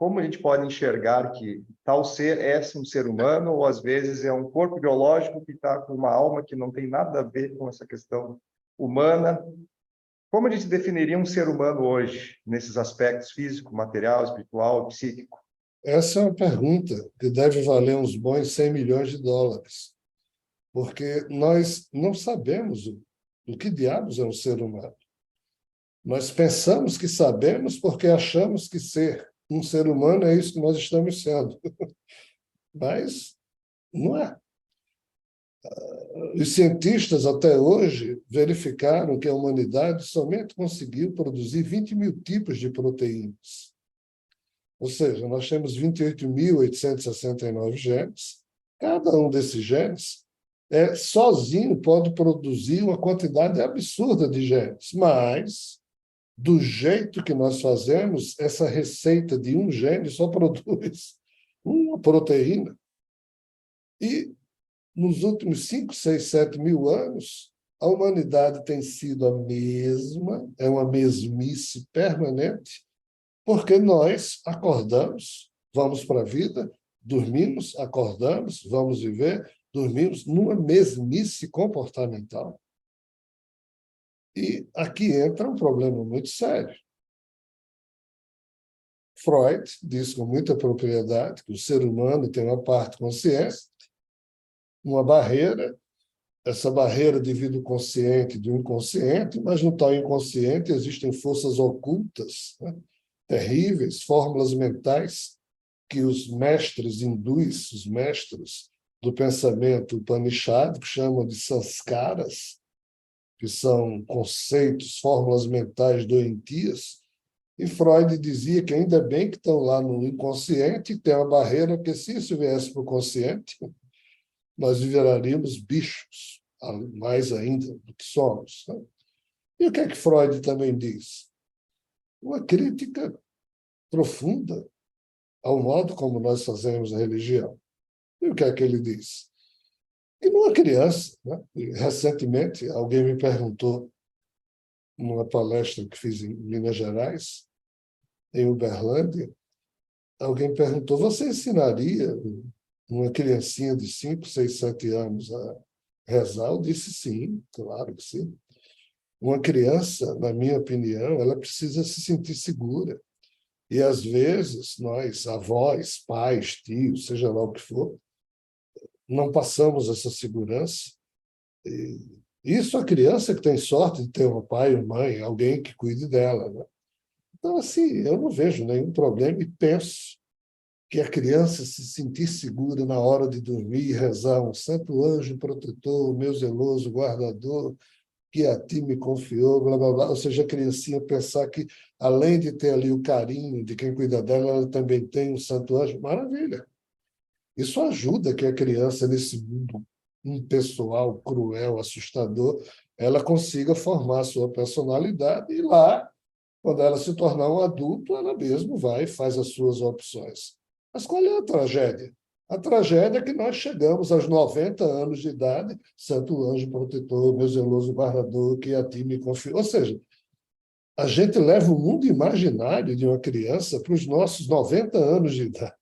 como a gente pode enxergar que tal ser é um ser humano, ou às vezes é um corpo biológico que está com uma alma que não tem nada a ver com essa questão humana? Como a gente definiria um ser humano hoje, nesses aspectos físico, material, espiritual, psíquico? Essa é uma pergunta que deve valer uns bons 100 milhões de dólares, porque nós não sabemos o que diabos é um ser humano. Nós pensamos que sabemos porque achamos que ser um ser humano é isso que nós estamos sendo, mas não é. Os cientistas, até hoje, verificaram que a humanidade somente conseguiu produzir 20 mil tipos de proteínas. Ou seja, nós temos 28.869 genes. Cada um desses genes sozinho pode produzir uma quantidade absurda de genes, mas, do jeito que nós fazemos, essa receita de um gene só produz uma proteína. E nos últimos 5, 6, 7 mil anos, a humanidade tem sido a mesma, é uma mesmice permanente, porque nós acordamos, vamos para a vida, dormimos, acordamos, vamos viver, dormimos numa mesmice comportamental. E aqui entra um problema muito sério. Freud diz com muita propriedade que o ser humano tem uma parte consciente, uma barreira. Essa barreira divide o consciente do inconsciente, mas no tal inconsciente existem forças ocultas, né? Terríveis, fórmulas mentais que os mestres hindus, os mestres do pensamento upanishádico, chamam de sanskaras, que são conceitos, fórmulas mentais doentias. E Freud dizia que ainda bem que estão lá no inconsciente, tem uma barreira, porque se isso viesse para o consciente, nós viraríamos bichos, mais ainda do que somos. Né? E o que é que Freud também diz? Uma crítica profunda ao modo como nós fazemos a religião. E o que é que ele diz? Que numa criança, né? Recentemente, alguém me perguntou, numa palestra que fiz em Minas Gerais, em Uberlândia, alguém perguntou, você ensinaria uma criancinha de 5, 6, 7 anos a rezar? Eu disse sim, claro que sim. Uma criança, na minha opinião, ela precisa se sentir segura. E, às vezes, nós, avós, pais, tios, seja lá o que for, não passamos essa segurança. E isso a criança que tem sorte de ter um pai, uma mãe, alguém que cuide dela. Né? Então, assim, eu não vejo nenhum problema e penso que a criança se sentir segura na hora de dormir e rezar um santo anjo protetor, meu zeloso guardador, que a ti me confiou, blá, blá, blá. Ou seja, a criancinha pensar que, além de ter ali o carinho de quem cuida dela, ela também tem um santo anjo. Maravilha. Isso ajuda que a criança, nesse mundo impessoal, cruel, assustador, ela consiga formar a sua personalidade e lá, quando ela se tornar um adulto, ela mesma vai e faz as suas opções. Mas qual é a tragédia? A tragédia é que nós chegamos aos 90 anos de idade, santo anjo protetor, meu zeloso guardador, que a ti me confio. Ou seja, a gente leva o mundo imaginário de uma criança para os nossos 90 anos de idade.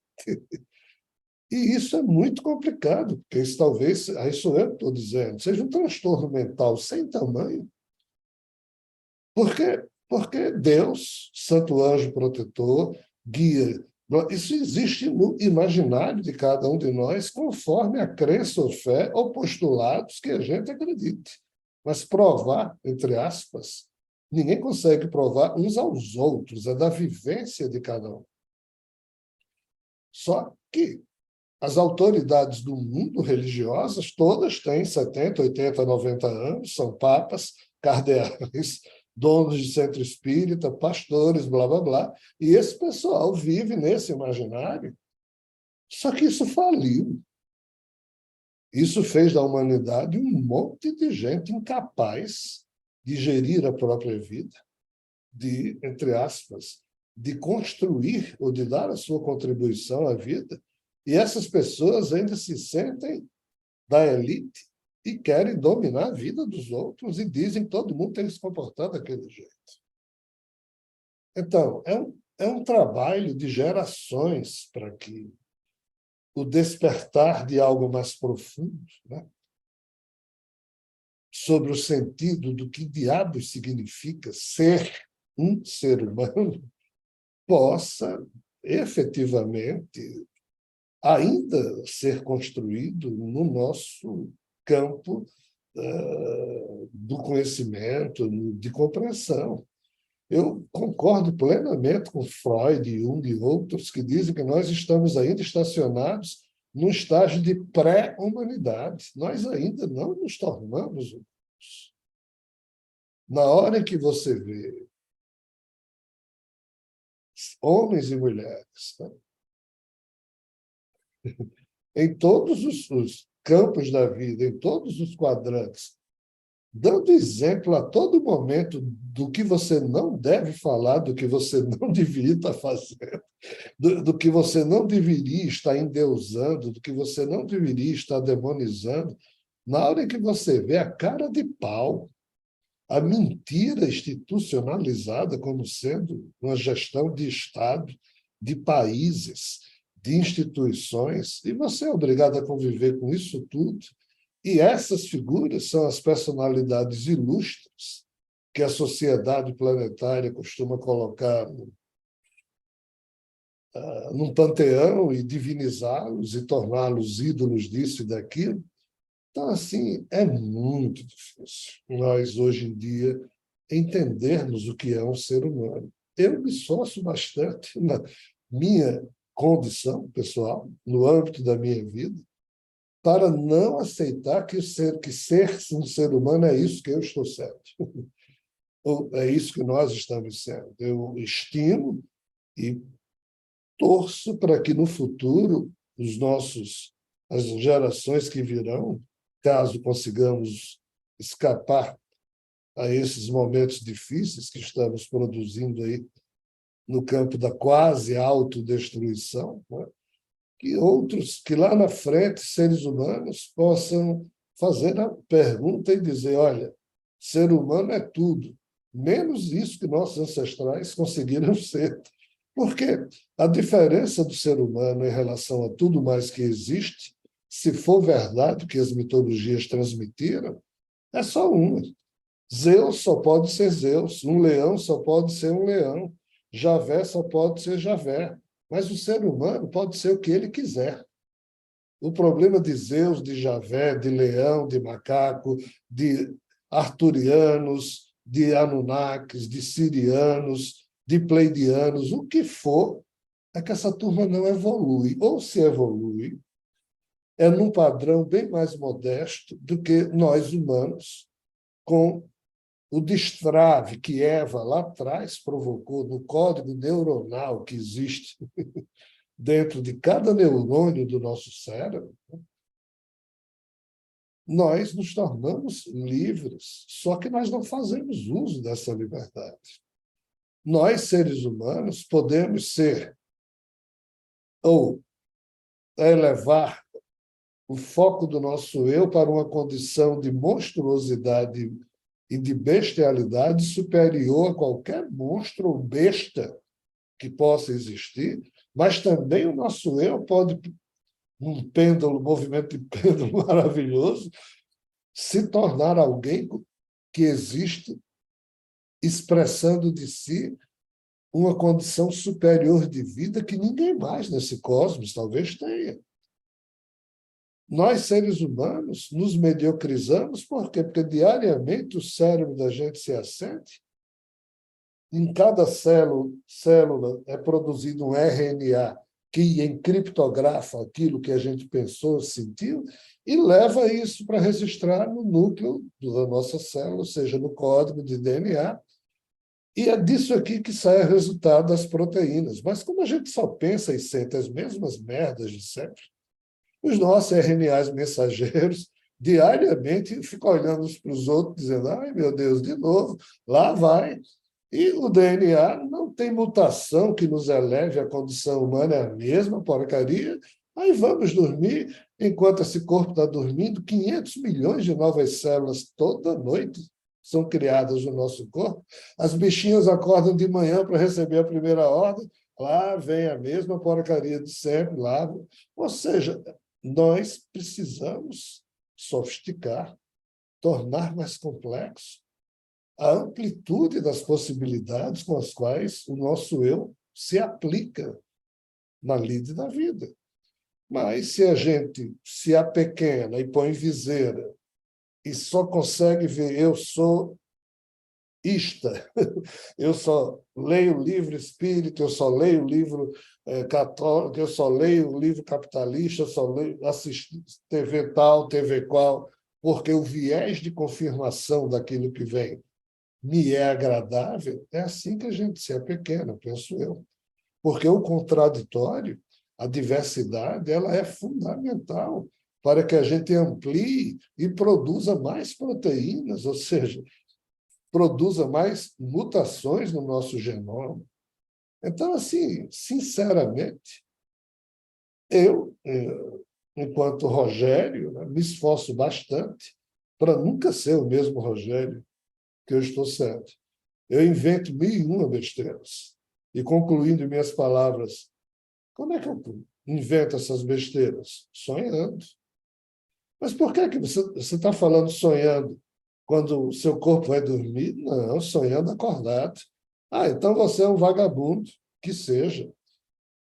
E isso é muito complicado, porque isso talvez, isso eu estou dizendo, seja um transtorno mental sem tamanho. Porque Deus, santo anjo protetor, guia. Isso existe no imaginário de cada um de nós, conforme a crença ou fé ou postulados que a gente acredite. Mas provar, entre aspas, ninguém consegue provar uns aos outros, é da vivência de cada um. Só que as autoridades do mundo religiosas, todas têm 70, 80, 90 anos, são papas, cardeais, donos de centro espírita, pastores, blá, blá, blá. E esse pessoal vive nesse imaginário. Só que isso faliu. Isso fez da humanidade um monte de gente incapaz de gerir a própria vida, de, entre aspas, de construir ou de dar a sua contribuição à vida. E essas pessoas ainda se sentem da elite e querem dominar a vida dos outros e dizem que todo mundo tem que se comportar daquele jeito. Então, é um trabalho de gerações para que o despertar de algo mais profundo, né, sobre o sentido do que diabos significa ser um ser humano, possa efetivamente ainda ser construído no nosso campo do conhecimento, de compreensão. Eu concordo plenamente com Freud, Jung e outros que dizem que nós estamos ainda estacionados num estágio de pré-humanidade. Nós ainda não nos tornamos humanos. Na hora em que você vê homens e mulheres, né, em todos os campos da vida, em todos os quadrantes, dando exemplo a todo momento do que você não deve falar, do que você não deveria estar fazendo, do que você não deveria estar endeusando, do que você não deveria estar demonizando, na hora em que você vê a cara de pau, a mentira institucionalizada como sendo uma gestão de Estado, de países, de instituições, e você é obrigado a conviver com isso tudo. E essas figuras são as personalidades ilustres que a sociedade planetária costuma colocar num panteão e divinizá-los e torná-los ídolos disso e daquilo. Então, assim, é muito difícil nós, hoje em dia, entendermos o que é um ser humano. Eu me esforço bastante na minha condição pessoal, no âmbito da minha vida, para não aceitar que ser um ser humano é isso que eu estou sendo, ou é isso que nós estamos sendo. Eu estimo e torço para que no futuro as gerações que virão, caso consigamos escapar a esses momentos difíceis que estamos produzindo aí no campo da quase autodestruição, né, que lá na frente, seres humanos, possam fazer a pergunta e dizer, olha, ser humano é tudo, menos isso que nossos ancestrais conseguiram ser. Porque a diferença do ser humano em relação a tudo mais que existe, se for verdade o que as mitologias transmitiram, é só uma. Zeus só pode ser Zeus, um leão só pode ser um leão, Javé só pode ser Javé. Mas o ser humano pode ser o que ele quiser. O problema de Zeus, de Javé, de leão, de macaco, de arturianos, de anunnakis, de sirianos, de pleidianos, o que for, é que essa turma não evolui. Ou se evolui, é num padrão bem mais modesto do que nós humanos, com o destrave que Eva lá atrás provocou no código neuronal que existe dentro de cada neurônio do nosso cérebro, nós nos tornamos livres, só que nós não fazemos uso dessa liberdade. Nós, seres humanos, podemos ser ou elevar o foco do nosso eu para uma condição de monstruosidade e de bestialidade superior a qualquer monstro ou besta que possa existir, mas também o nosso eu pode, num pêndulo, movimento de pêndulo maravilhoso, se tornar alguém que existe expressando de si uma condição superior de vida que ninguém mais nesse cosmos talvez tenha. Nós, seres humanos, nos mediocrizamos, por quê? Porque diariamente o cérebro da gente se acende, em cada célula é produzido um RNA que encriptografa aquilo que a gente pensou, sentiu, e leva isso para registrar no núcleo da nossa célula, ou seja, no código de DNA, e é disso aqui que sai o resultado das proteínas. Mas como a gente só pensa e sente as mesmas merdas de sempre, os nossos RNAs mensageiros diariamente ficam olhando uns para os outros, dizendo, ai, meu Deus, de novo, lá vai. E o DNA não tem mutação que nos eleve à condição humana, é a mesma porcaria. Aí vamos dormir, enquanto esse corpo está dormindo, 500 milhões de novas células toda noite são criadas no nosso corpo. As bichinhas acordam de manhã para receber a primeira ordem, lá vem a mesma porcaria de sempre, lá. Ou seja, nós precisamos sofisticar, tornar mais complexo a amplitude das possibilidades com as quais o nosso eu se aplica na lide da vida. Mas se a gente se apequena e põe viseira e só consegue ver eu sou ista, eu só leio o livro espírita, eu só leio o livro católico, eu só leio o livro capitalista, eu só leio, assisto TV tal, TV qual, porque o viés de confirmação daquilo que vem me é agradável, é assim que a gente se apequena, penso eu. Porque o contraditório, a diversidade, ela é fundamental para que a gente amplie e produza mais proteínas, ou seja, produza mais mutações no nosso genoma. Então, assim, sinceramente, eu, enquanto Rogério, né, me esforço bastante para nunca ser o mesmo Rogério que eu estou sendo. Eu invento 1001 besteiras. E, concluindo minhas palavras, como é que eu invento essas besteiras? Sonhando. Mas por que você está falando sonhando quando o seu corpo vai dormir? Não, sonhando acordado. Ah, então você é um vagabundo, que seja.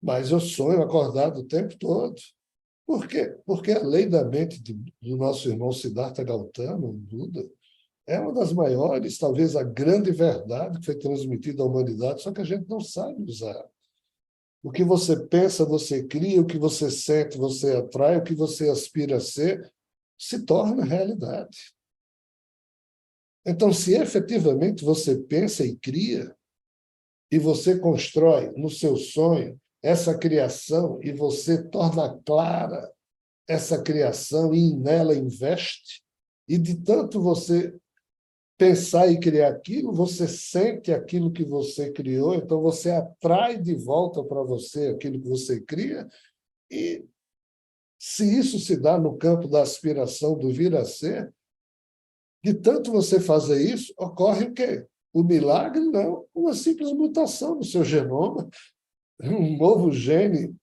Mas eu sonho acordado o tempo todo. Por quê? Porque a lei da mente do nosso irmão Siddhartha Gautama, o Buda, é uma das maiores, talvez a grande verdade que foi transmitida à humanidade, só que a gente não sabe usar. O que você pensa, você cria, o que você sente, você atrai, o que você aspira a ser, se torna realidade. Então, se efetivamente você pensa e cria, e você constrói no seu sonho essa criação, e você torna clara essa criação e nela investe, e de tanto você pensar e criar aquilo, você sente aquilo que você criou, então você atrai de volta para você aquilo que você cria, e se isso se dá no campo da aspiração do vir a ser, de tanto você fazer isso, ocorre o quê? O milagre não, uma simples mutação no seu genoma, um novo gene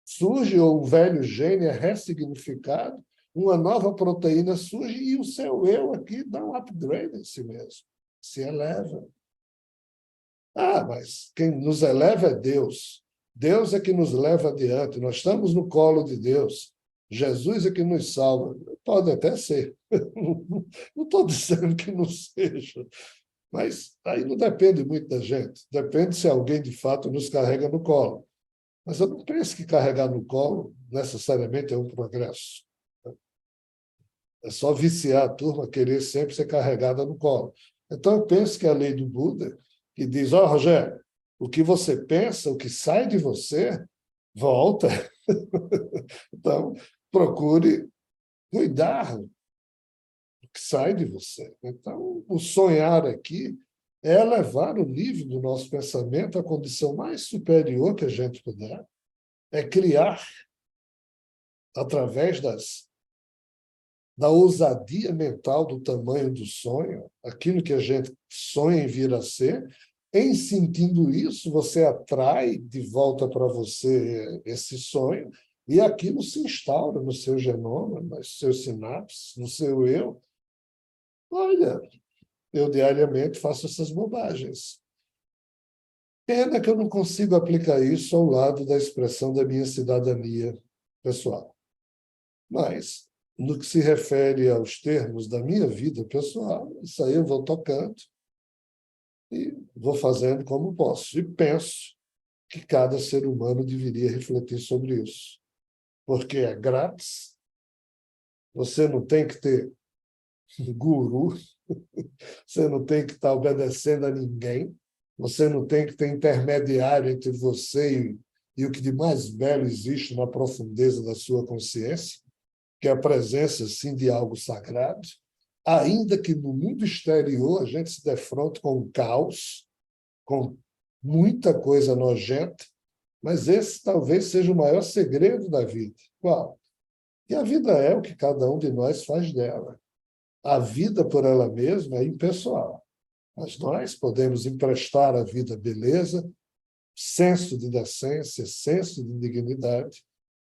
surge, ou um velho gene é ressignificado, uma nova proteína surge e o seu eu aqui dá um upgrade em si mesmo, se eleva. Ah, mas quem nos eleva é Deus. Deus é que nos leva adiante. Nós estamos no colo de Deus. Jesus é que nos salva. Pode até ser. Não estou dizendo que não seja. Mas aí não depende muito da gente. Depende se alguém, de fato, nos carrega no colo. Mas eu não penso que carregar no colo necessariamente é um progresso. É só viciar a turma, querer sempre ser carregada no colo. Então, eu penso que a lei do Buda, que diz, ó, Rogério, o que você pensa, o que sai de você, volta. Então, procure cuidar do que sai de você. Então, o sonhar aqui é elevar o nível do nosso pensamento à condição mais superior que a gente puder, é criar, através da ousadia mental do tamanho do sonho, aquilo que a gente sonha em vir a ser, em sentindo isso, você atrai de volta para você esse sonho e aquilo se instaura no seu genoma, nos seus sinapses, no seu eu. Olha, eu diariamente faço essas bobagens. Pena que eu não consigo aplicar isso ao lado da expressão da minha cidadania pessoal. Mas, no que se refere aos termos da minha vida pessoal, isso aí eu vou tocando e vou fazendo como posso. E penso que cada ser humano deveria refletir sobre isso. Porque é grátis, você não tem que ter guru, você não tem que estar obedecendo a ninguém, você não tem que ter intermediário entre você e o que de mais belo existe na profundeza da sua consciência, que é a presença, sim, de algo sagrado, ainda que no mundo exterior a gente se defronte com um caos, com muita coisa nojenta, mas esse talvez seja o maior segredo da vida. Qual? Que a vida é o que cada um de nós faz dela. a vida por ela mesma é impessoal. Mas nós podemos emprestar à vida beleza, senso de decência, senso de dignidade,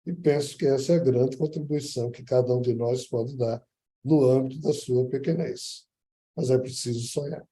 e penso que essa é a grande contribuição que cada um de nós pode dar no âmbito da sua pequenez. Mas é preciso sonhar.